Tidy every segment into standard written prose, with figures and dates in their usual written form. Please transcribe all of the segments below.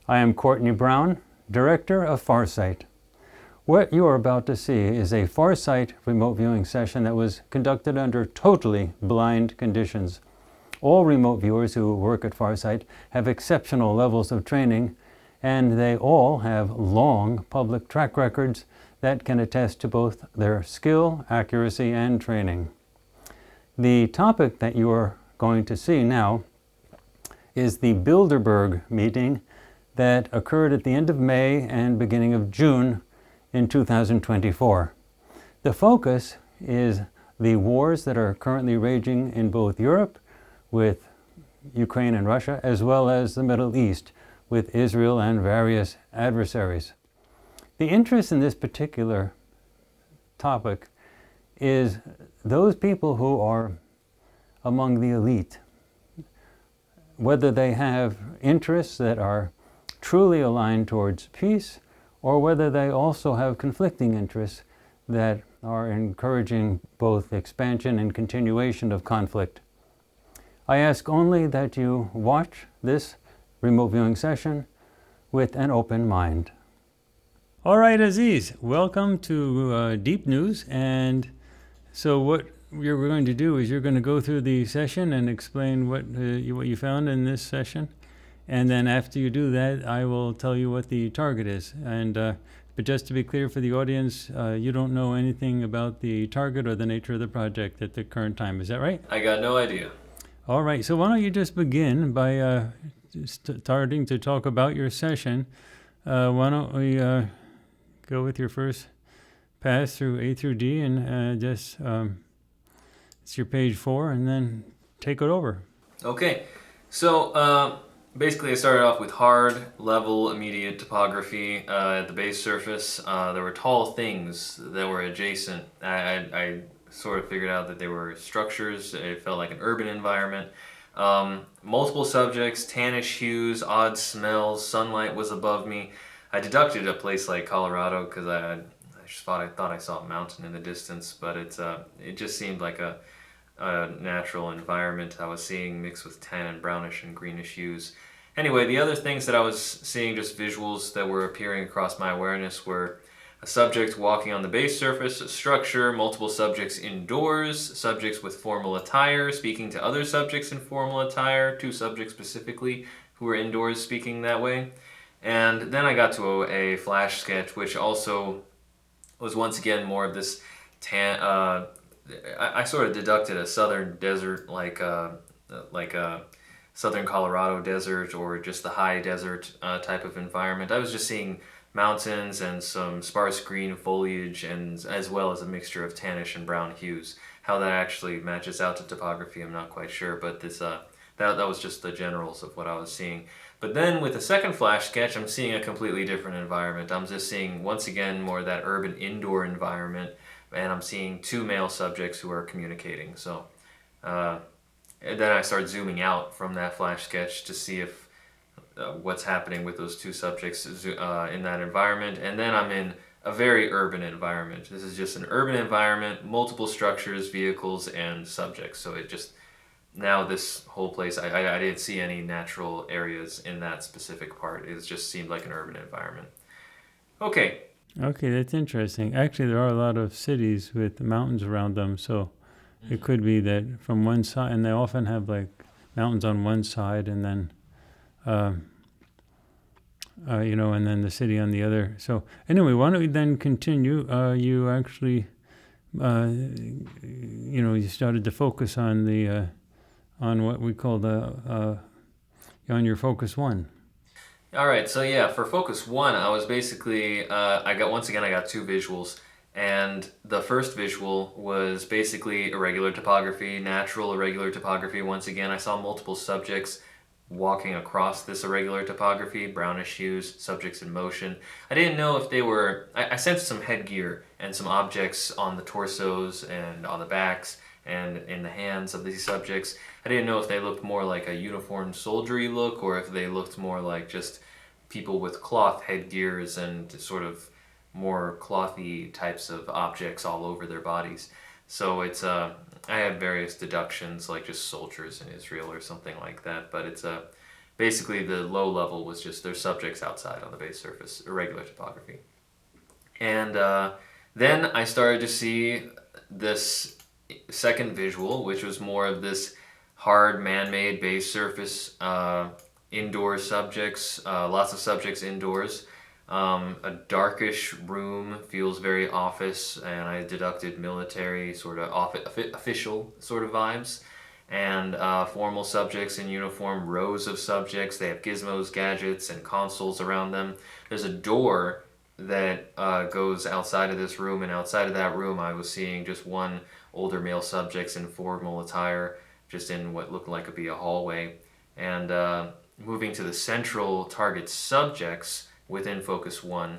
I am Courtney Brown, Director of Farsight. What you are about to see is a Farsight remote viewing session that was conducted under totally blind conditions. All remote viewers who work at Farsight have exceptional levels of training, and they all have long public track records that can attest to both their skill, accuracy, and training. The topic that you are going to see now is the Bilderberg Meeting that occurred at the end of May and beginning of June in 2024. The focus is the wars that are currently raging in both Europe with Ukraine and Russia, as well as the Middle East with Israel and various adversaries. The interest in this particular topic is those people who are among the elite, whether they have interests that are truly aligned towards peace, or whether they also have conflicting interests that are encouraging both expansion and continuation of conflict. I ask only that you watch this remote viewing session with an open mind. All right, Aziz, welcome to Deep News. And so what we're going to do is you're going to go through the session and explain what you found in this session. And then after you do that, I will tell you what the target is. And but just to be clear for the audience, you don't know anything about the target or the nature of the project at the current time. Is that right? I got no idea. All right. So why don't you just begin by starting to talk about your session. Why don't we go with your first pass through A through D and just it's your page 4, and then take it over. Okay. So basically I started off with hard, level, immediate topography at the base surface. There were tall things that were adjacent. I sort of figured out that they were structures. It felt like an urban environment. Multiple subjects, tannish hues, odd smells, sunlight was above me. I deducted a place like Colorado because I just thought I saw a mountain in the distance, but it just seemed like a natural environment I was seeing mixed with tan and brownish and greenish hues. Anyway, the other things that I was seeing, just visuals that were appearing across my awareness, were a subject walking on the base surface, a structure, multiple subjects indoors, subjects with formal attire speaking to other subjects in formal attire, 2 subjects specifically who were indoors speaking that way. And then I got to a flash sketch, which also was once again more of this I sort of deducted a southern desert, like a southern Colorado desert, or just the high desert type of environment. I was just seeing mountains and some sparse green foliage, and as well as a mixture of tannish and brown hues. How that actually matches out to topography, I'm not quite sure, but this that was just the generals of what I was seeing. But then with the second flash sketch, I'm seeing a completely different environment. I'm just seeing, once again, more of that urban indoor environment, and I'm seeing 2 male subjects who are communicating. So and then I start zooming out from that flash sketch to see if what's happening with those 2 subjects in that environment. And then I'm in a very urban environment. This is just an urban environment, multiple structures, vehicles, and subjects. So it just, now this whole place, I didn't see any natural areas in that specific part. It just seemed like an urban environment. Okay. Okay, that's interesting. Actually, there are a lot of cities with mountains around them, so it could be that from one side, and they often have like mountains on one side, and then, and then the city on the other. So anyway, why don't we then continue? You actually, you started to focus on the, on what we call on your focus 1. All right, so yeah, for focus 1, I was basically, I got 2 visuals, and the first visual was basically irregular topography, natural irregular topography. Once again, I saw multiple subjects walking across this irregular topography, brownish hues, subjects in motion. I didn't know if they were, I sensed some headgear and some objects on the torsos and on the backs and in the hands of these subjects. I didn't know if they looked more like a uniformed soldiery look, or if they looked more like just people with cloth headgears and sort of more clothy types of objects all over their bodies. So it's I had various deductions, like just soldiers in Israel or something like that. But it's basically the low level was just there's subjects outside on the base surface, irregular topography. And then I started to see this second visual, which was more of this hard man-made base surface, indoor subjects, lots of subjects indoors. A darkish room feels very office, and I deducted military, sort of official sort of vibes. And formal subjects in uniform, rows of subjects. They have gizmos, gadgets, and consoles around them. There's a door that goes outside of this room, and outside of that room, I was seeing just one older male subjects in formal attire, just in what looked like it'd be a hallway. And moving to the central target subjects within Focus 1,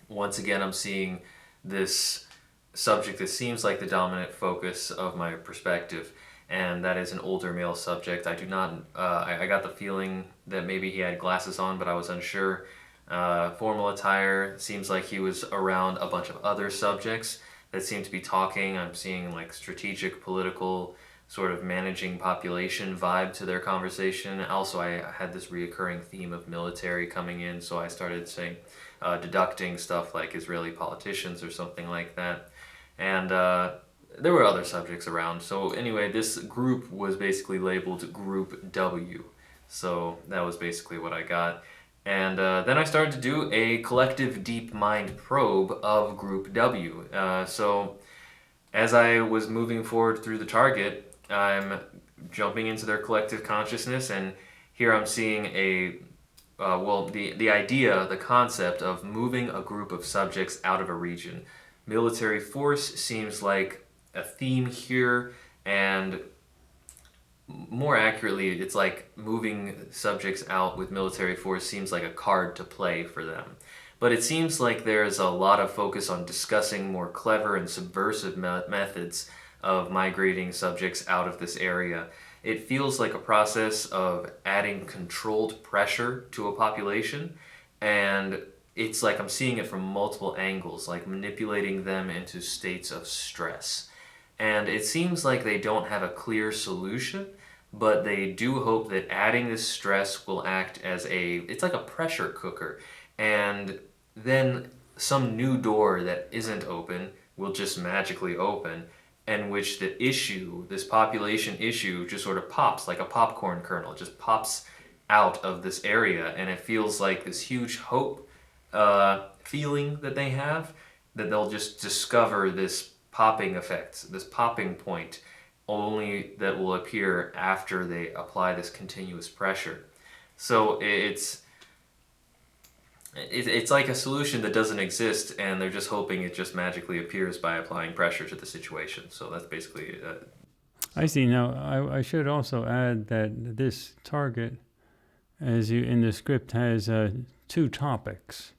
once again, I'm seeing this subject that seems like the dominant focus of my perspective, and that is an older male subject. I do not, I got the feeling that maybe he had glasses on, but I was unsure. Formal attire, seems like he was around a bunch of other subjects that seem to be talking. I'm seeing like strategic, political, sort of managing population vibe to their conversation. Also, I had this reoccurring theme of military coming in, so I started saying, deducting stuff like Israeli politicians or something like that. And there were other subjects around. So anyway, this group was basically labeled Group W. So that was basically what I got. And then I started to do a collective deep mind probe of Group W. So as I was moving forward through the target, I'm jumping into their collective consciousness, and here I'm seeing the idea, the concept of moving a group of subjects out of a region. Military force seems like a theme here, and more accurately, it's like moving subjects out with military force seems like a card to play for them. But it seems like there's a lot of focus on discussing more clever and subversive methods of migrating subjects out of this area. It feels like a process of adding controlled pressure to a population, and it's like I'm seeing it from multiple angles, like manipulating them into states of stress. And it seems like they don't have a clear solution, but they do hope that adding this stress will act as it's like a pressure cooker. And then some new door that isn't open will just magically open, in which the issue, this population issue, just sort of pops like a popcorn kernel, just pops out of this area. And it feels like this huge hope feeling that they have, that they'll just discover this popping effect, this popping point, only that will appear after they apply this continuous pressure. So it's like a solution that doesn't exist, and they're just hoping it just magically appears by applying pressure to the situation. So that's basically I see. Now, I should also add that this target, as you in the script, has 2 topics.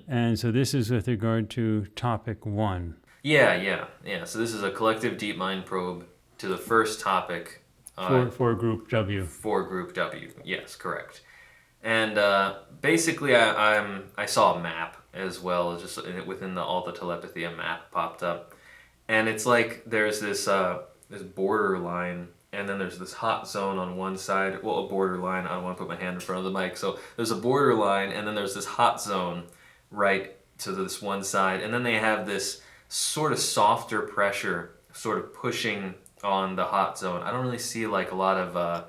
And so this is with regard to topic 1. Yeah. So this is a collective deep mind probe to the first topic. For Group W. For Group W, yes, correct. And basically, I saw a map as well, just within all the telepathy, a map popped up, and it's like there's this border line, and then there's this hot zone on one side. Well, a border line. I don't want to put my hand in front of the mic. So there's a border line, and then there's this hot zone right to this one side, and then they have this sort of softer pressure, sort of pushing on the hot zone. I don't really see like a lot of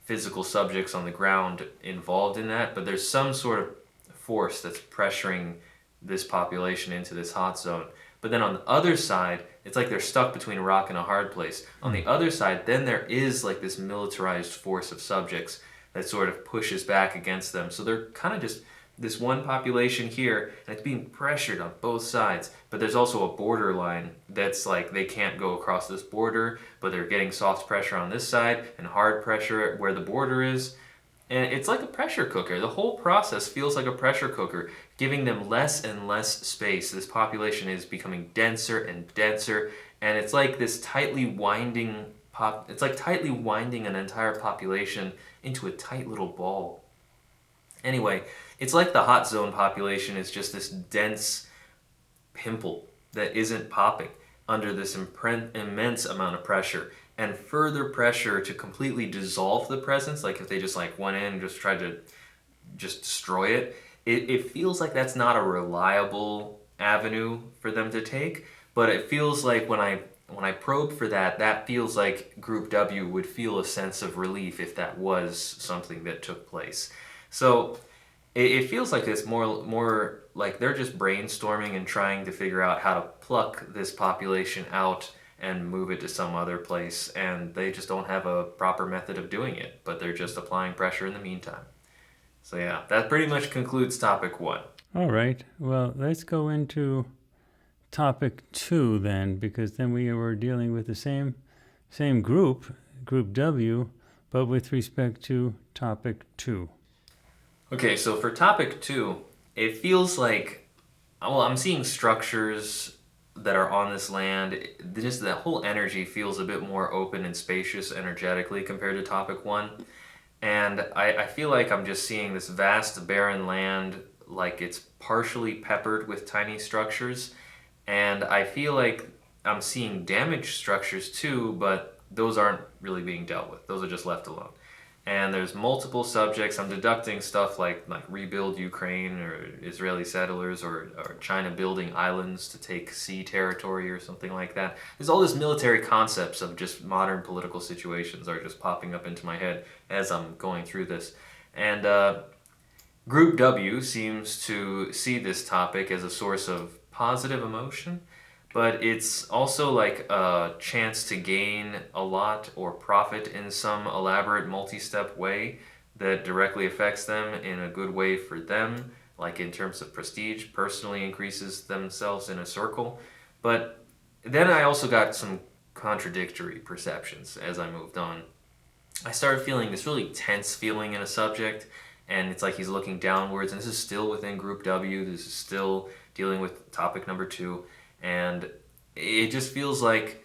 physical subjects on the ground involved in that, but there's some sort of force that's pressuring this population into this hot zone. But then on the other side, it's like they're stuck between a rock and a hard place. On the other side, then there is like this militarized force of subjects that sort of pushes back against them. So they're kind of just this one population here, and it's being pressured on both sides. But there's also a borderline that's like they can't go across this border, but they're getting soft pressure on this side and hard pressure where the border is. And it's like a pressure cooker. The whole process feels like a pressure cooker, giving them less and less space. This population is becoming denser and denser, and it's like this tightly winding it's like tightly winding an entire population into a tight little ball. Anyway, it's like the hot zone population is just this dense pimple that isn't popping under this immense amount of pressure. and further pressure to completely dissolve the presence, like if they just like went in and just tried to just destroy it, it feels like that's not a reliable avenue for them to take. But it feels like when I probe for that, that feels like Group W would feel a sense of relief if that was something that took place. So it feels like it's more like they're just brainstorming and trying to figure out how to pluck this population out and move it to some other place, and they just don't have a proper method of doing it, but they're just applying pressure in the meantime. So yeah, that pretty much concludes topic 1. All right. Well, let's go into topic 2 then, because then we were dealing with the same group, Group W, but with respect to topic 2. Okay, so for topic 2, it feels like, well, I'm seeing structures that are on this land. Just the whole energy feels a bit more open and spacious energetically compared to topic 1. And I feel like I'm just seeing this vast barren land, like it's partially peppered with tiny structures. And I feel like I'm seeing damaged structures too, but those aren't really being dealt with. Those are just left alone. And there's multiple subjects. I'm deducting stuff like rebuild Ukraine or Israeli settlers or China building islands to take sea territory or something like that. There's all these military concepts of just modern political situations are just popping up into my head as I'm going through this. And Group W seems to see this topic as a source of positive emotion, but it's also like a chance to gain a lot or profit in some elaborate multi-step way that directly affects them in a good way for them, like in terms of prestige, personally increases themselves in a circle. But then I also got some contradictory perceptions as I moved on. I started feeling this really tense feeling in a subject, and it's like he's looking downwards, and this is still within Group W, this is still dealing with topic number 2. And it just feels like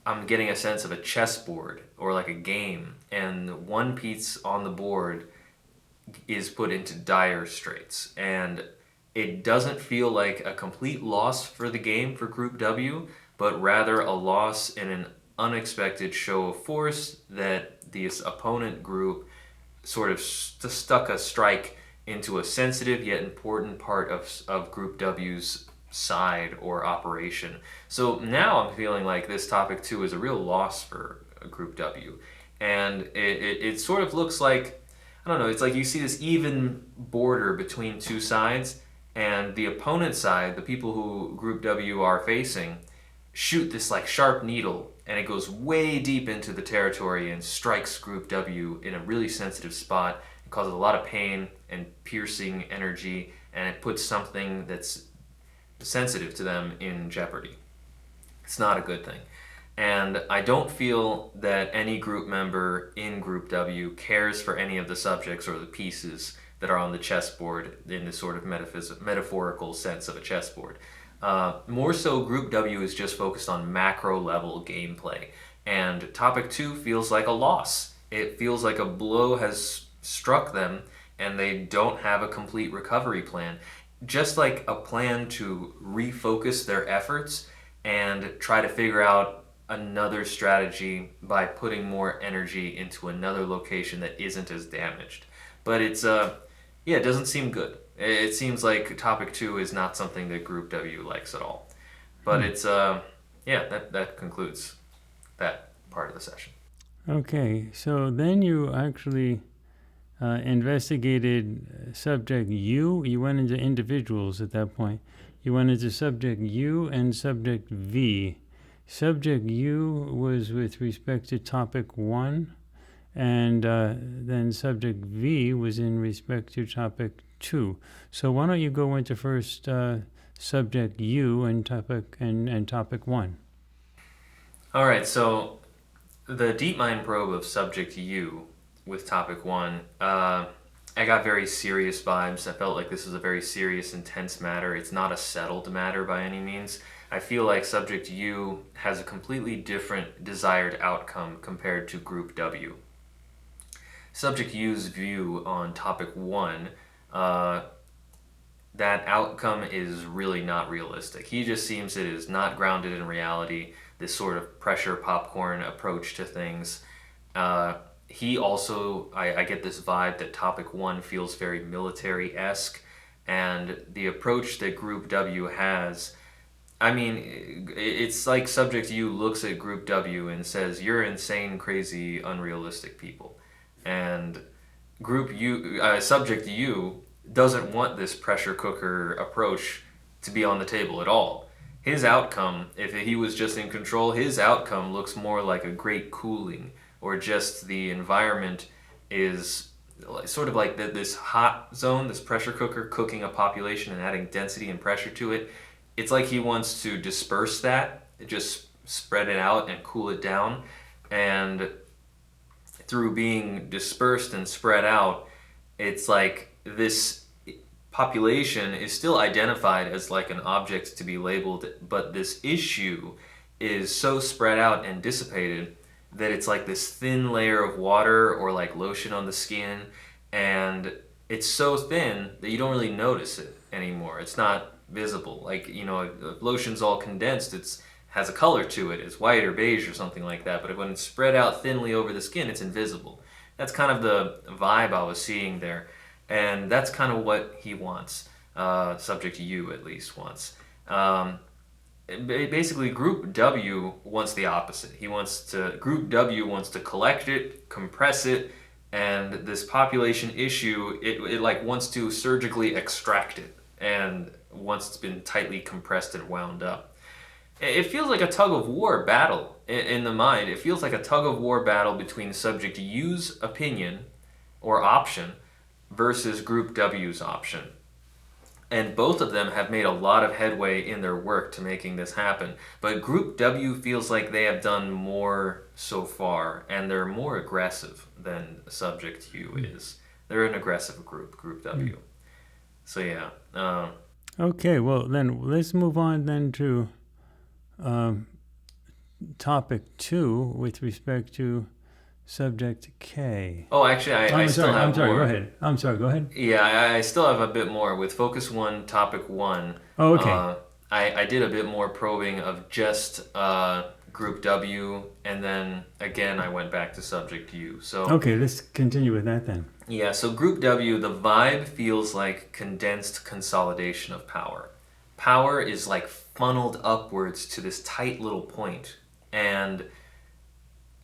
I'm getting a sense of a chessboard or like a game, and one piece on the board is put into dire straits. And it doesn't feel like a complete loss for the game for Group W, but rather a loss in an unexpected show of force that this opponent group sort of stuck a strike into a sensitive yet important part of Group W's side or operation. So now I'm feeling like this topic 2 is a real loss for Group W. And it sort of looks like, I don't know, it's like you see this even border between two sides, and the opponent side, the people who Group W are facing, shoot this like sharp needle, and it goes way deep into the territory and strikes Group W in a really sensitive spot. It causes a lot of pain and piercing energy, and it puts something that's sensitive to them in jeopardy. It's not a good thing. And I don't feel that any group member in Group W cares for any of the subjects or the pieces that are on the chessboard in this sort of metaphorical sense of a chessboard. More so, Group W is just focused on macro level gameplay. And topic 2 feels like a loss. It feels like a blow has struck them and they don't have a complete recovery plan. Just like a plan to refocus their efforts and try to figure out another strategy by putting more energy into another location that isn't as damaged. But it's, it doesn't seem good. It seems like topic 2 is not something that Group W likes at all. But it's, that concludes that part of the session. Okay, so then you actually investigated subject U. You went into individuals at that point. You went into subject U and subject V. Subject U was with respect to topic 1, and then subject V was in respect to topic 2. So why don't you go into first subject U and topic 1. All right, so the deep mind probe of subject U with topic 1, I got very serious vibes. I felt like this was a very serious, intense matter. It's not a settled matter by any means. I feel like subject U has a completely different desired outcome compared to Group W. Subject U's view on topic 1, that outcome is really not realistic. He just seems it is not grounded in reality. this sort of pressure popcorn approach to things. He also, I get this vibe that topic one feels very military-esque, and the approach that Group W has, I mean, it's like Subject U looks at Group W and says, "You're insane, crazy, unrealistic people," and Subject U doesn't want this pressure cooker approach to be on the table at all. His outcome, if he was just in control, his outcome looks more like a great cooling, or just the environment is sort of like this hot zone, this pressure cooker cooking a population and adding density and pressure to it. It's like he wants to disperse that, just spread it out and cool it down. And through being dispersed and spread out, it's like this population is still identified as like an object to be labeled, but this issue is so spread out and dissipated that it's like this thin layer of water or like lotion on the skin, and it's so thin that you don't really notice it anymore. It's not visible. Like, you know, if lotion's all condensed, it's has a color to it. It's white or beige or something like that, but when it's spread out thinly over the skin, it's invisible. That's kind of the vibe I was seeing there, and that's kind of what he wants. Subject U at least wants. Basically, Group W wants the opposite. Group W wants to collect it, compress it, and this population issue, it like wants to surgically extract it, and once it's been tightly compressed and wound up. It feels like a tug of war battle in the mind. It feels like a tug of war battle between Subject U's opinion or option versus Group W's option. And both of them have made a lot of headway in their work to making this happen. But Group W feels like they have done more so far, and they're more aggressive than Subject U is. They're an aggressive group, Group W. So yeah. Okay, well then let's move on then to topic 2 with respect to Subject K. Oh, actually, I still have more. Go ahead. I'm sorry, go ahead. Yeah, I still have a bit more. With Focus 1, Topic 1, Oh, okay. I did a bit more probing of just Group W, and then again I went back to Subject U. So Okay, let's continue with that then. yeah, so Group W, the vibe feels like condensed consolidation of power. Power is like funneled upwards to this tight little point, and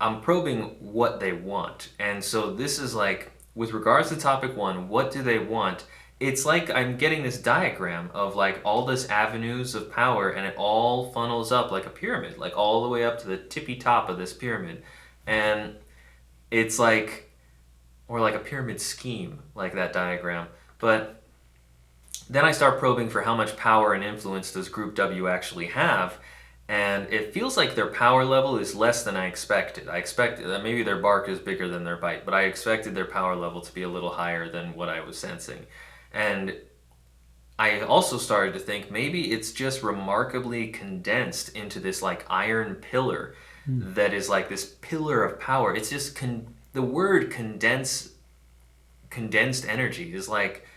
I'm probing what they want. And so this is like, with regards to topic 1, what do they want? It's like I'm getting this diagram of like all this avenues of power, and it all funnels up like a pyramid, like all the way up to the tippy top of this pyramid. And it's like, or like a pyramid scheme, like that diagram. But then I start probing for how much power and influence does Group W actually have, and it feels like their power level is less than I expected. I expected that maybe their bark is bigger than their bite, but I expected their power level to be a little higher than what I was sensing. And I also started to think maybe it's just remarkably condensed into this like iron pillar that is like this pillar of power. It's just the word condensed energy is like,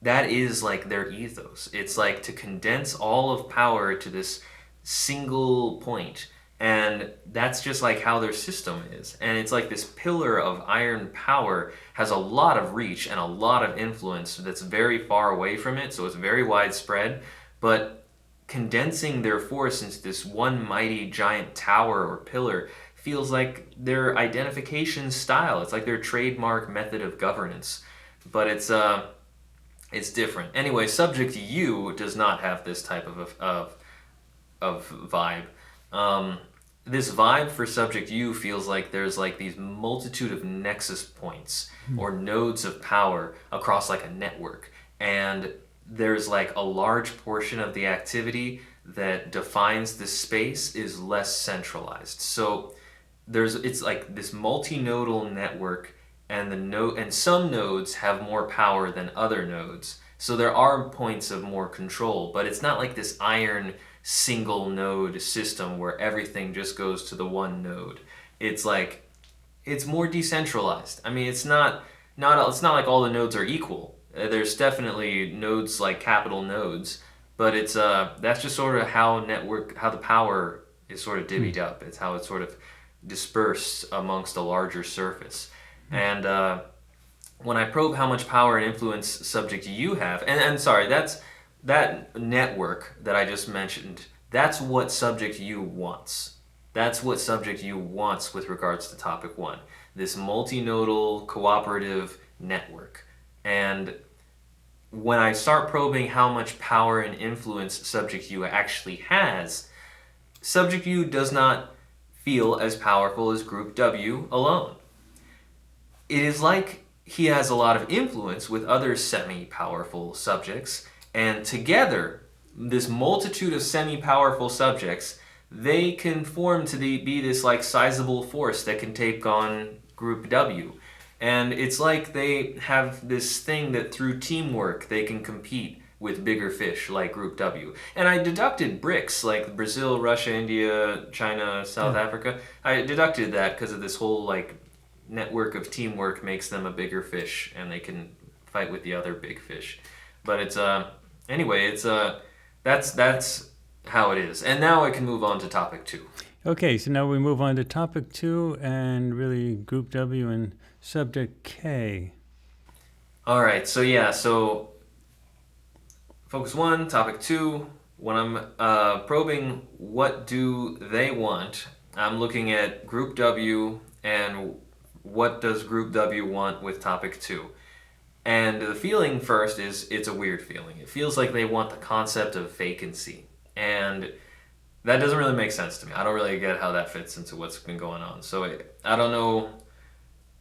that is like their ethos. It's like to condense all of power to this single point, and that's just like how their system is. And it's like this pillar of iron power has a lot of reach and a lot of influence that's very far away from it, so it's very widespread, but condensing their force into this one mighty giant tower or pillar feels like their identification style. It's like their trademark method of governance, but it's different. Anyway, Subject U does not have this type of vibe. This vibe for Subject U feels like there's like these multitude of nexus points or nodes of power across like a network, and there's like a large portion of the activity that defines this space is less centralized. So it's like this multi-nodal network, and some nodes have more power than other nodes. So there are points of more control, but it's not like this iron single node system where everything just goes to the one node. It's like, it's more decentralized. I mean, it's not like all the nodes are equal. There's definitely nodes like capital nodes, but it's that's just sort of how the power is sort of divvied up. It's how it's sort of dispersed amongst a larger surface. And when I probe how much power and influence subject U have, and sorry, that network that I just mentioned, that's what subject U wants. That's what subject U wants with regards to topic 1. This multinodal cooperative network. And when I start probing how much power and influence subject U actually has, subject U does not feel as powerful as group W alone. It is like he has a lot of influence with other semi-powerful subjects, and together, this multitude of semi-powerful subjects, they can form to be this like sizable force that can take on group W. And it's like they have this thing that through teamwork they can compete with bigger fish like group W. And I deducted BRICS, like Brazil, Russia, India, China, South Africa. I deducted that because of this whole like network of teamwork makes them a bigger fish and they can fight with the other big fish. But it's anyway, it's that's how it is. And now I can move on to topic 2. Okay, so now we move on to topic 2 and really group W and subject K. All right, so focus 1, topic 2. When I'm probing what do they want, I'm looking at group W and what does group W want with topic 2. And the feeling first is it's a weird feeling. It feels like they want the concept of vacancy. And that doesn't really make sense to me. I don't really get how that fits into what's been going on. So I don't know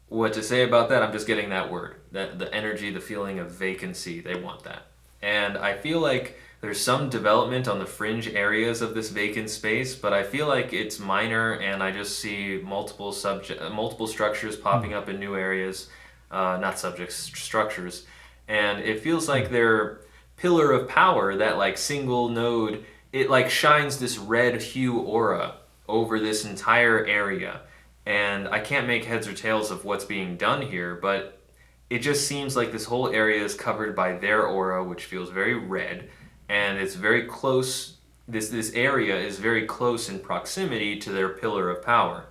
what to say about that. I'm just getting that word, that the energy, the feeling of vacancy. They want that. And I feel like there's some development on the fringe areas of this vacant space, but I feel like it's minor, and I just see multiple structures popping up in new areas, not subjects, structures, and it feels like their pillar of power, that like single node, it like shines this red hue aura over this entire area, and I can't make heads or tails of what's being done here, but it just seems like this whole area is covered by their aura, which feels very red. And it's very close, this area is very close in proximity to their pillar of power.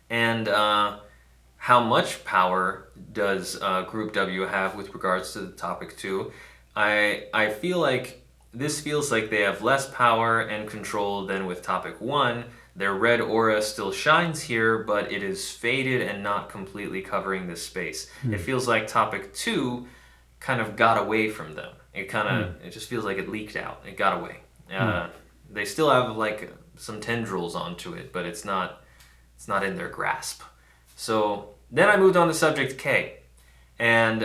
And how much power does group W have with regards to the topic 2? I feel like this feels like they have less power and control than with topic 1. Their red aura still shines here, but it is faded and not completely covering this space. It feels like topic 2 kind of got away from them. It just feels like it leaked out. It got away. They still have like some tendrils onto it, but it's not in their grasp. So then I moved on to subject K, and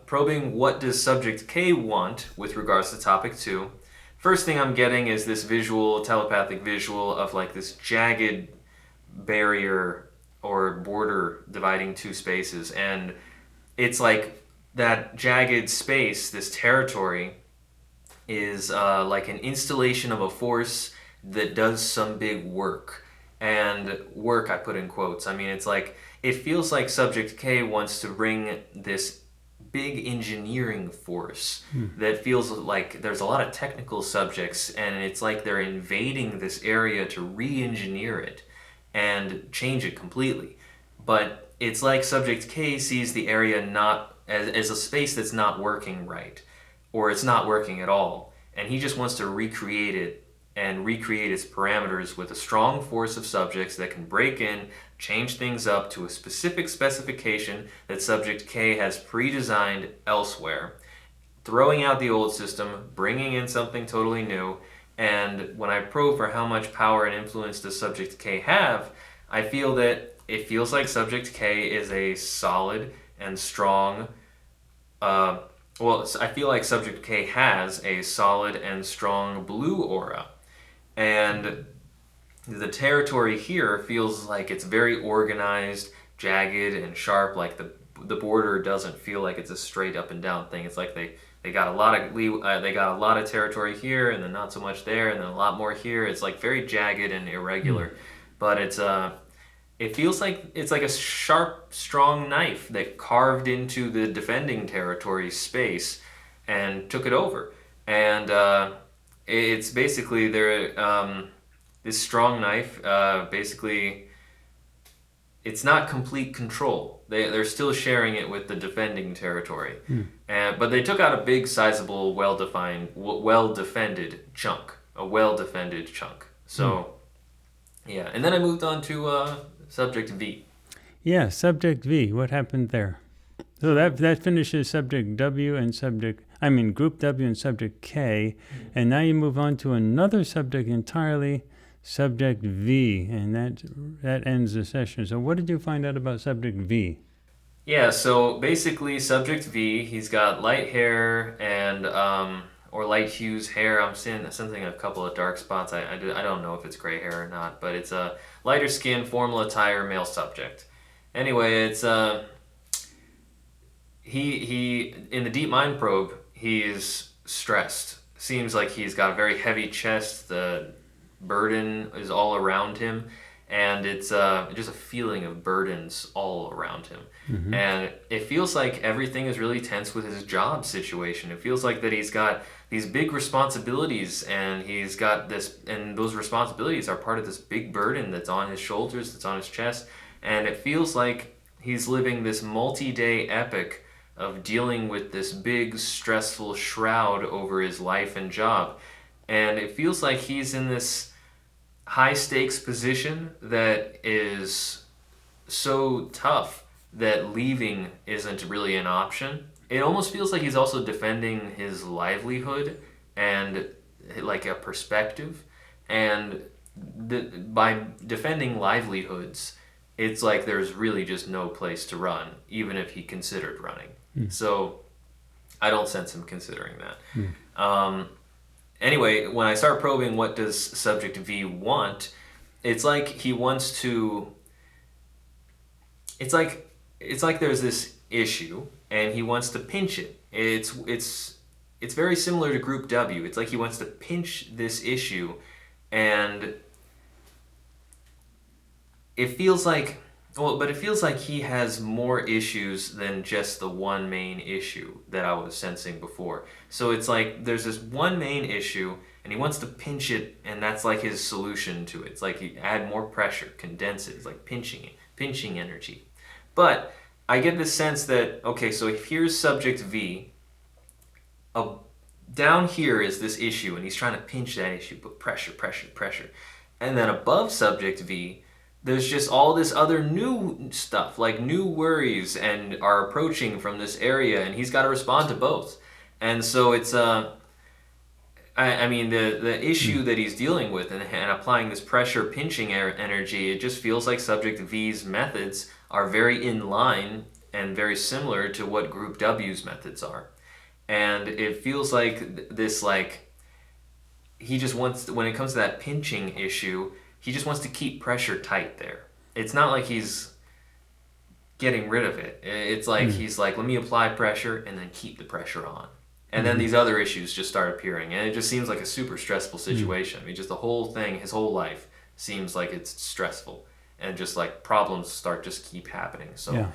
probing what does subject K want with regards to topic 2. First thing I'm getting is this telepathic visual of like this jagged barrier or border dividing two spaces, and it's like that jagged space, this territory, is like an installation of a force that does some big work. And work, I put in quotes. I mean, it's like, it feels like subject K wants to bring this big engineering force that feels like there's a lot of technical subjects, and it's like they're invading this area to re-engineer it and change it completely. But it's like subject K sees the area not as a space that's not working right, or it's not working at all, and he just wants to recreate it and recreate its parameters with a strong force of subjects that can break in, change things up to a specific specification that subject K has pre-designed elsewhere, throwing out the old system, bringing in something totally new. And when I probe for how much power and influence does subject K have, I feel that it feels like subject K is a solid and strong, I feel like subject K has a solid and strong blue aura. And the territory here feels like it's very organized, jagged, and sharp. Like the border doesn't feel like it's a straight up and down thing. It's like they got a lot of territory here, and then not so much there, and then a lot more here. It's like very jagged and irregular, but it feels like it's like a sharp, strong knife that carved into the defending territory space and took it over. And it's basically this strong knife, basically, it's not complete control. They're still sharing it with the defending territory. But they took out a big, sizable, well-defended chunk. A well-defended chunk. So, yeah. And then I moved on to subject V. Yeah, subject V. What happened there? So that finishes subject W and group W and subject K. And now you move on to another subject entirely, subject V. And that ends the session. So what did you find out about subject V? Yeah, so basically subject V, he's got light hair and or light hues hair. I'm seeing a couple of dark spots. I don't know if it's gray hair or not, but it's a lighter skin, formal attire, male subject. Anyway, it's he in the deep mind probe, he's stressed. Seems like he's got a very heavy chest. The burden is all around him, and it's just a feeling of burdens all around him. And it feels like everything is really tense with his job situation. It feels like that he's got these big responsibilities, and he's got this, and those responsibilities are part of this big burden that's on his shoulders, that's on his chest, and it feels like he's living this multi-day epic of dealing with this big stressful shroud over his life and job. And it feels like he's in this high stakes position that is so tough that leaving isn't really an option. It almost feels like he's also defending his livelihood and like a perspective. And by defending livelihoods, it's like there's really just no place to run, even if he considered running. So I don't sense him considering that. Anyway, when I start probing what does subject V want, it's like he wants to... It's like there's this issue, and he wants to pinch it. It's very similar to group W. It's like he wants to pinch this issue, and it feels like he has more issues than just the one main issue that I was sensing before. So it's like there's this one main issue, and he wants to pinch it, and that's like his solution to it. It's like he add more pressure, condense it. It's like pinching energy. But I get the sense that, okay, so here's subject V. Down here is this issue, and he's trying to pinch that issue, but pressure. And then above subject V, there's just all this other new stuff, like new worries and are approaching from this area, and he's got to respond to both. And so it's the issue that he's dealing with and applying this pressure pinching energy, it just feels like subject V's methods are very in line and very similar to what group W's methods are. And it feels like this, like, he just wants, when it comes to that pinching issue, he just wants to keep pressure tight there. It's not like he's getting rid of it. It's like he's like, let me apply pressure and then keep the pressure on. And then these other issues just start appearing. And it just seems like a super stressful situation. I mean, just the whole thing, his whole life seems like it's stressful. And just like problems just keep happening. So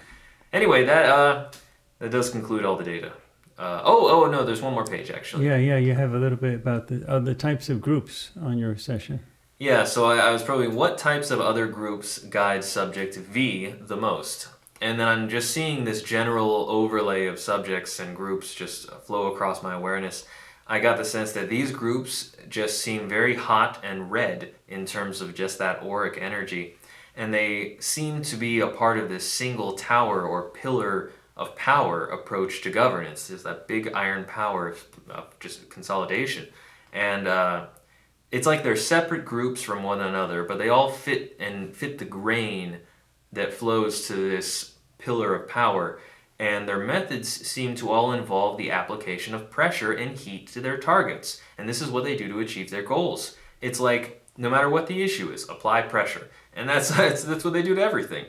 anyway, that does conclude all the data. No, there's one more page actually. Yeah, you have a little bit about the types of groups on your session. Yeah, so I was probing what types of other groups guide subject V the most. And then I'm just seeing this general overlay of subjects and groups just flow across my awareness. I got the sense that these groups just seem very hot and red in terms of just that auric energy. And they seem to be a part of this single tower or pillar of power approach to governance. There's that big iron power of just consolidation. And it's like they're separate groups from one another, but they all fit the grain that flows to this pillar of power. And their methods seem to all involve the application of pressure and heat to their targets. And this is what they do to achieve their goals. It's like, no matter what the issue is, apply pressure. And that's what they do to everything.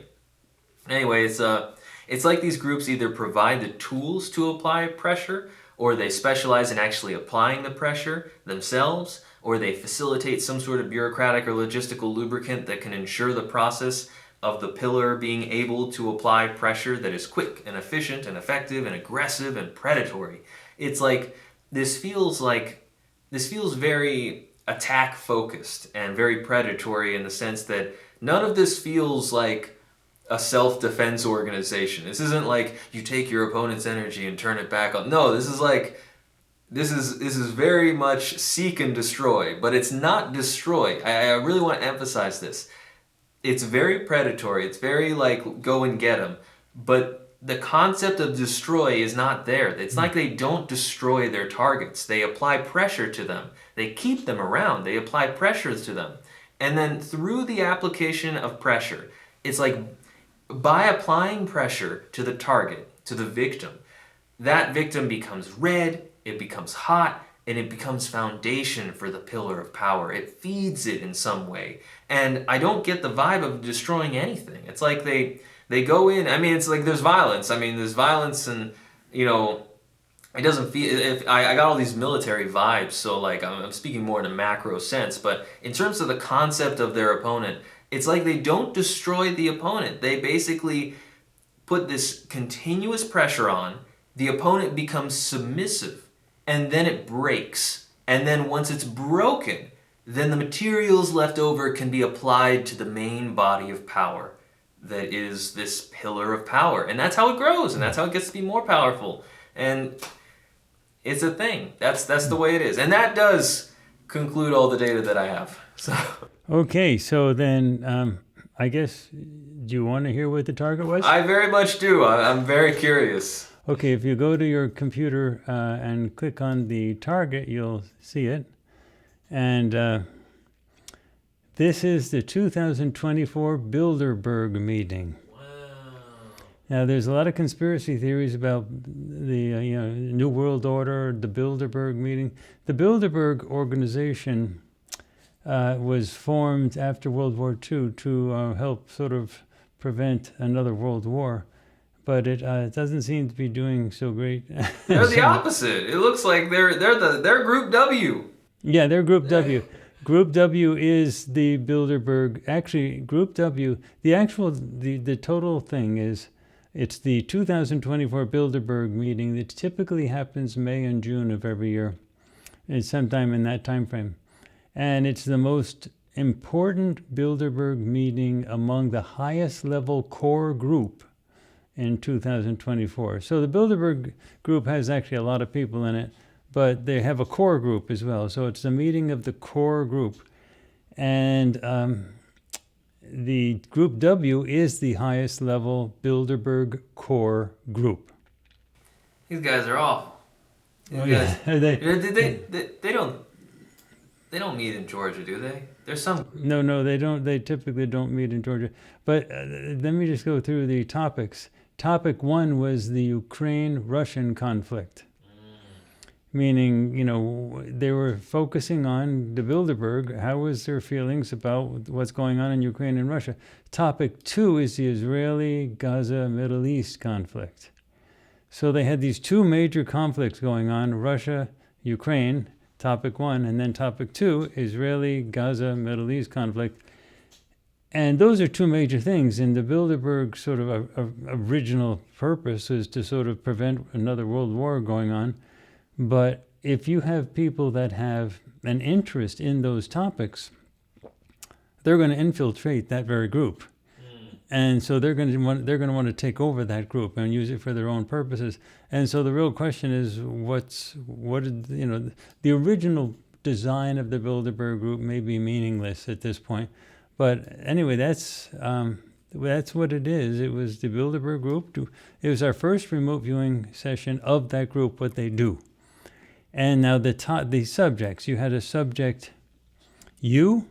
Anyway, it's like these groups either provide the tools to apply pressure, or they specialize in actually applying the pressure themselves, or they facilitate some sort of bureaucratic or logistical lubricant that can ensure the process of the pillar being able to apply pressure that is quick and efficient and effective and aggressive and predatory. It's like this feels very attack focused and very predatory in the sense that none of this feels like a self-defense organization. This isn't like you take your opponent's energy and turn it back on. No, this is like this is very much seek and destroy, but it's not destroy. I really want to emphasize this. It's very predatory. It's very like go and get them, but the concept of destroy is not there. It's like they don't destroy their targets. They apply pressure to them. They keep them around. They apply pressure to them. And then through the application of pressure, it's like by applying pressure to the target, to the victim, that victim becomes red, it becomes hot, and it becomes foundation for the pillar of power. It feeds it in some way. And I don't get the vibe of destroying anything. It's like they go in, I mean, it's like there's violence. I mean, there's violence and, you know, it doesn't feel, if I got all these military vibes, so like I'm speaking more in a macro sense, but in terms of the concept of their opponent, it's like they don't destroy the opponent. They basically put this continuous pressure on, the opponent becomes submissive, and then it breaks. And then once it's broken, then the materials left over can be applied to the main body of power that is this pillar of power. And that's how it grows, and that's how it gets to be more powerful. And it's a thing. That's the way it is. And that does conclude all the data that I have. So Okay, so then I guess, do you want to hear what the target was? I very much do. I'm very curious. Okay, if you go to your computer and click on the target, you'll see it. And this is the 2024 Bilderberg Meeting. Wow. Now, there's a lot of conspiracy theories about the New World Order, the Bilderberg Meeting. The Bilderberg organization was formed after World War II to help sort of prevent another world war. But it doesn't seem to be doing so great. They're the opposite. It looks like they're Group W. Yeah, they're Group W. Group W is the Bilderberg. Actually, Group W, the total thing is, it's the 2024 Bilderberg meeting that typically happens May and June of every year. It's sometime in that time frame. And it's the most important Bilderberg meeting among the highest level core group in 2024. So the Bilderberg group has actually a lot of people in it, but they have a core group as well. So it's the meeting of the core group. And the Group W is the highest level Bilderberg core group. These guys are awful. Oh, yeah. They don't meet in Georgia, do they? There's some. No, they don't. They typically don't meet in Georgia. But let me just go through the topics. Topic 1 was the Ukraine-Russian conflict. Meaning, they were focusing on the Bilderberg. How was their feelings about what's going on in Ukraine and Russia? Topic 2 is the Israeli-Gaza Middle East conflict. So they had these two major conflicts going on, Russia, Ukraine, topic 1, and then topic 2, Israeli-Gaza Middle East conflict. And those are two major things. And the Bilderberg sort of original purpose is to sort of prevent another world war going on. But if you have people that have an interest in those topics, they're going to infiltrate that very group. And so they're going to want to take over that group and use it for their own purposes. And so the real question is, the original design of the Bilderberg group may be meaningless at this point. But anyway, that's what it is. It was the Bilderberg group. It was our first remote viewing session of that group, what they do. And now the subjects. You had a subject U.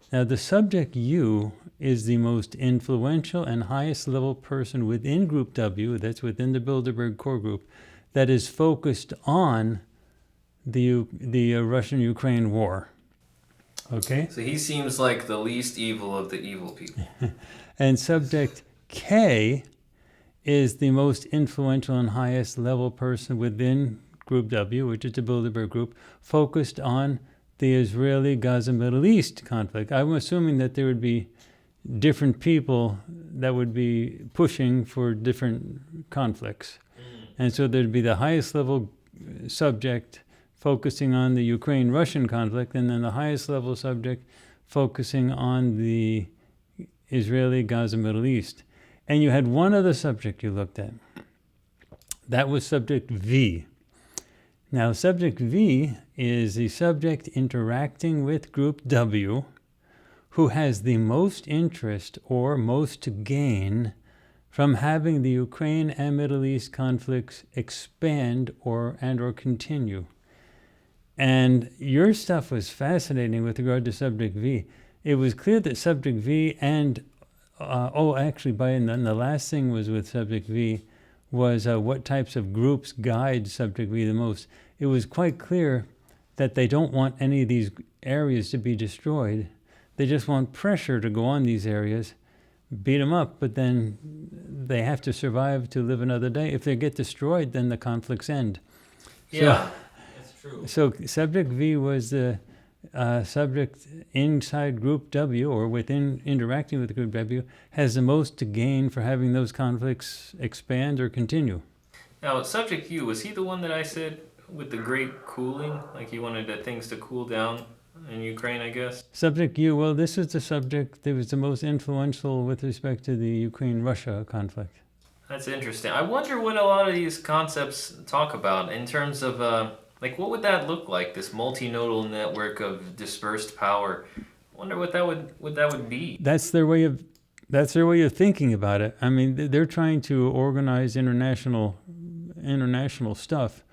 Now the subject U is the most influential and highest level person within Group W, that's within the Bilderberg core group, that is focused on the Russian-Ukraine war. Okay? So he seems like the least evil of the evil people. And subject K is the most influential and highest level person within Group W, which is the Bilderberg group, focused on the Israeli-Gaza Middle East conflict. I'm assuming that there would be different people that would be pushing for different conflicts. And so there'd be the highest level subject focusing on the Ukraine-Russian conflict, and then the highest level subject focusing on the Israeli-Gaza Middle East. And you had one other subject you looked at. That was subject V. Now, subject V is the subject interacting with group W, who has the most interest or most to gain from having the Ukraine and Middle East conflicts expand or continue. And your stuff was fascinating with regard to subject V. It was clear that subject V and, the last thing was with subject V was what types of groups guide subject V the most. It was quite clear that they don't want any of these areas to be destroyed. They just want pressure to go on these areas, beat them up, but then they have to survive to live another day. If they get destroyed, then the conflicts end. Yeah, that's true. So subject V was the subject inside group W, or within interacting with group W, has the most to gain for having those conflicts expand or continue. Now, subject U, was he the one that I said with the great cooling? Like he wanted things to cool down in Ukraine, I guess? Subject U, well, this is the subject that was the most influential with respect to the Ukraine-Russia conflict. That's interesting. I wonder what a lot of these concepts talk about in terms of, what would that look like, this multinodal network of dispersed power? I wonder what that would be. That's their way of thinking about it. I mean, they're trying to organize international stuff.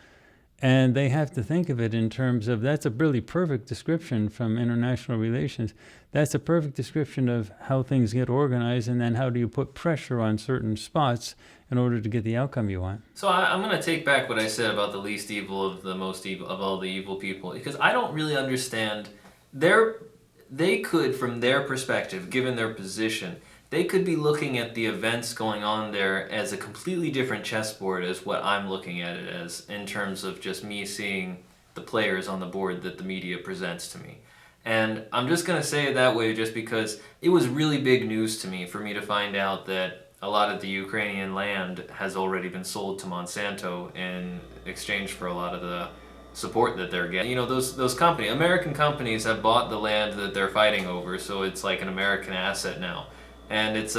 And they have to think of it in terms of, that's a really perfect description from international relations. That's a perfect description of how things get organized, and then how do you put pressure on certain spots in order to get the outcome you want. So I'm going to take back what I said about the least evil of the most evil of all the evil people, because I don't really understand. They could, from their perspective, given their position, they could be looking at the events going on there as a completely different chessboard as what I'm looking at it as, in terms of just me seeing the players on the board that the media presents to me. And I'm just going to say it that way just because it was really big news to me for me to find out that a lot of the Ukrainian land has already been sold to Monsanto in exchange for a lot of the support that they're getting. You know, those companies, American companies, have bought the land that they're fighting over, so it's like an American asset now. And it's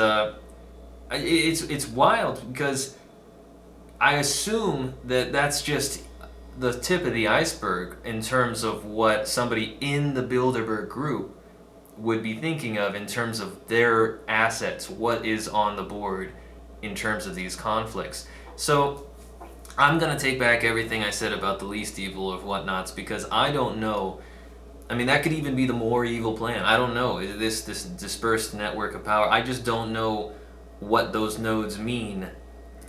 wild, because I assume that that's just the tip of the iceberg in terms of what somebody in the Bilderberg group would be thinking of in terms of their assets, what is on the board in terms of these conflicts. So I'm going to take back everything I said about the least evil of whatnots, because I don't know. I mean, that could even be the more evil plan. I don't know. This dispersed network of power, I just don't know what those nodes mean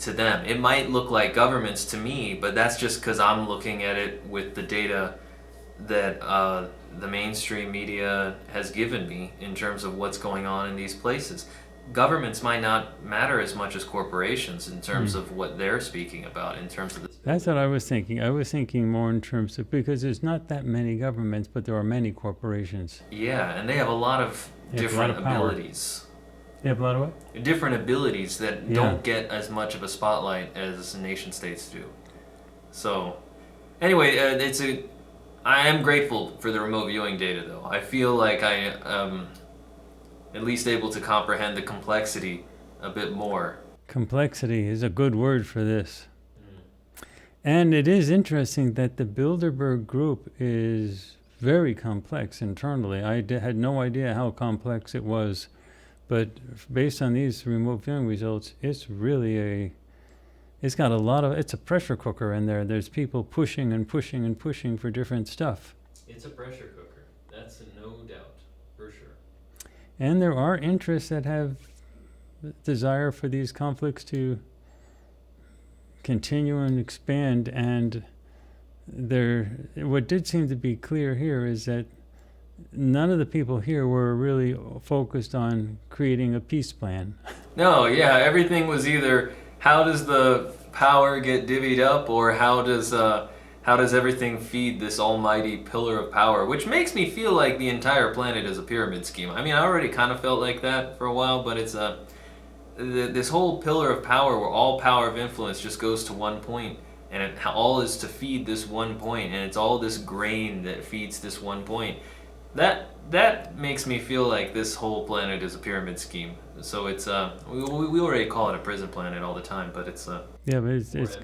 to them. It might look like governments to me, but that's just because I'm looking at it with the data that the mainstream media has given me in terms of what's going on in these places. Governments might not matter as much as corporations in terms of what they're speaking about, in terms of the... That's what I was thinking. I was thinking more in terms of, because there's not that many governments, but there are many corporations. Yeah, and they have a lot of different abilities. They have a lot of what? Different abilities that don't get as much of a spotlight as nation states do. So, anyway, I am grateful for the remote viewing data, though. I feel like I at least able to comprehend the complexity a bit more. Complexity is a good word for this. And it is interesting that the Bilderberg group is very complex internally. I had no idea how complex it was, but based on these remote viewing results, it's really it's a pressure cooker in there. There's people pushing and pushing and pushing for different stuff. It's a pressure cooker. That's no doubt, for sure. And there are interests that have desire for these conflicts to continue and expand, and what did seem to be clear here is that none of the people here were really focused on creating a peace plan. No, yeah, everything was either how does the power get divvied up, or how does everything feed this almighty pillar of power, which makes me feel like the entire planet is a pyramid scheme. I mean, I already kind of felt like that for a while, but it's this whole pillar of power where all power of influence just goes to one point, and it all is to feed this one point, and it's all this grain that feeds this one point. That makes me feel like this whole planet is a pyramid scheme. So it's we already call it a prison planet all the time, but it's yeah, but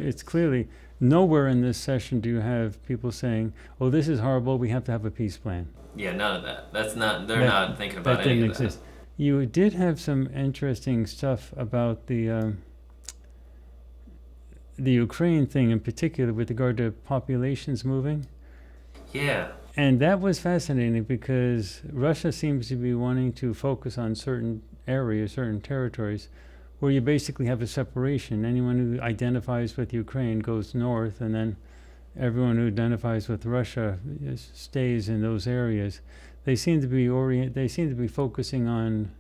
it's clearly nowhere in this session do you have people saying, "Oh, this is horrible. We have to have a peace plan." yeah, none of that. That's not. They're not thinking about that any didn't of that. exist. You did have some interesting stuff about the Ukraine thing in particular with regard to populations moving. Yeah. And that was fascinating because Russia seems to be wanting to focus on certain areas, certain territories, where you basically have a separation. Anyone who identifies with Ukraine goes north, and then everyone who identifies with Russia stays in those areas. They seem to be focusing on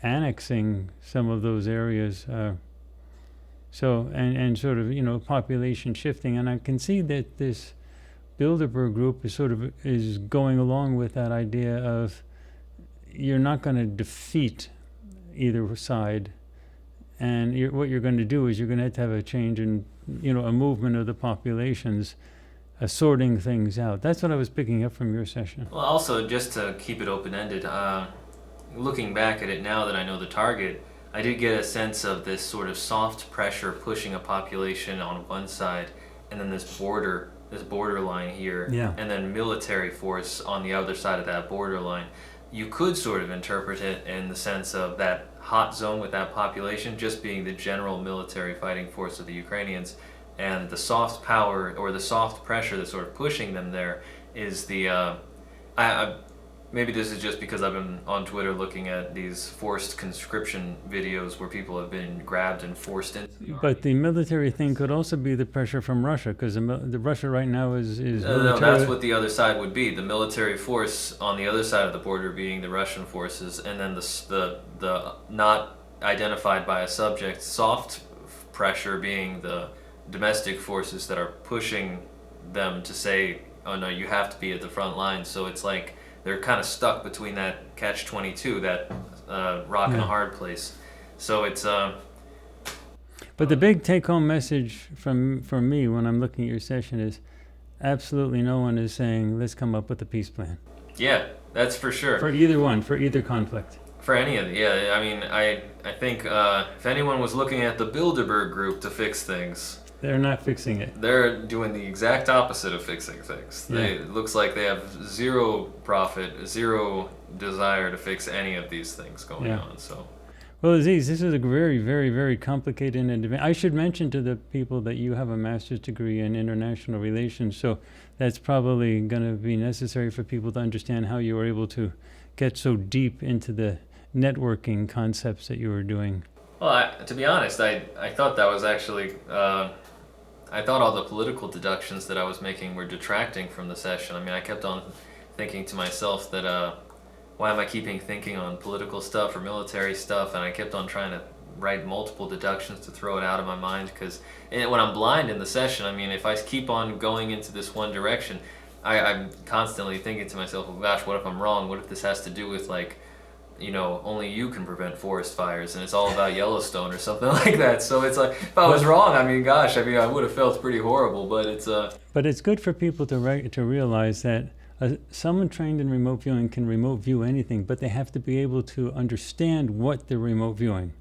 annexing some of those areas. So and sort of population shifting, and I can see that this Bilderberg group is going along with that idea of you're not going to defeat either side, and what you're going to do is you're going to have a change in a movement of the populations, sorting things out. That's what I was picking up from your session. Well, also just to keep it open-ended, looking back at it now that I know the target, I did get a sense of this sort of soft pressure pushing a population on one side, and then this borderline here, Yeah. and then military force on the other side of that borderline. You could sort of interpret it in the sense of that hot zone with that population just being the general military fighting force of the Ukrainians, and the soft power or the soft pressure that's sort of pushing them there is the maybe this is just because I've been on Twitter looking at these forced conscription videos where people have been grabbed and forced into the army. But the military thing could also be the pressure from Russia, because the Russia right now is No, that's what the other side would be. The military force on the other side of the border being the Russian forces, and then the not identified by a subject soft pressure being the domestic forces that are pushing them to say, oh no, you have to be at the front line. So it's like they're kind of stuck between that catch-22, that rock and a hard place. So it's But the big take-home message from me when I'm looking at your session is absolutely no one is saying, let's come up with a peace plan. yeah, that's for sure. For either one, for either conflict. For any of it, yeah. I mean, I think if anyone was looking at the Bilderberg group to fix things, They're not fixing it. they're doing the exact opposite of fixing things. Yeah. It looks like they have zero profit, zero desire to fix any of these things going on. So, Well, Aziz, this is a very, very, very complicated and I should mention to the people that you have a master's degree in international relations, so that's probably going to be necessary for people to understand how you were able to get so deep into the networking concepts that you were doing. well, to be honest, I thought that was actually. I thought all the political deductions that I was making were detracting from the session. I mean, I kept on thinking to myself that why am I keeping thinking on political stuff or military stuff? And I kept on trying to write multiple deductions to throw it out of my mind, because when I'm blind in the session, I mean, if I keep on going into this one direction, I'm constantly thinking to myself, oh gosh, what if I'm wrong? What if this has to do with only you can prevent forest fires and it's all about Yellowstone or something like that. So it's like, if I was wrong, I mean, gosh, I would have felt pretty horrible, but it's But it's good for people to realize that someone trained in remote viewing can remote view anything, but they have to be able to understand what they're remote viewing.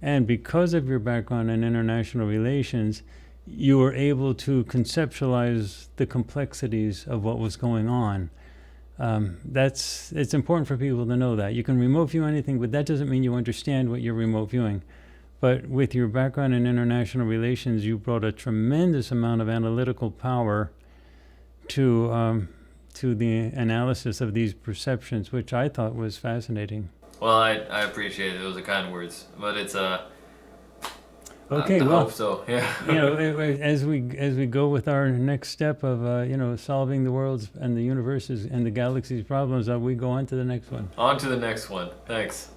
And because of your background in international relations, you were able to conceptualize the complexities of what was going on. It's important for people to know that. You can remote view anything, but that doesn't mean you understand what you're remote viewing. But with your background in international relations, you brought a tremendous amount of analytical power to the analysis of these perceptions, which I thought was fascinating. well, I appreciate it. Those are kind words, but it's Okay, I well, hope so. Yeah. as we go with our next step of solving the world's and the universe's and the galaxy's problems, we go on to the next one. On to the next one. Thanks.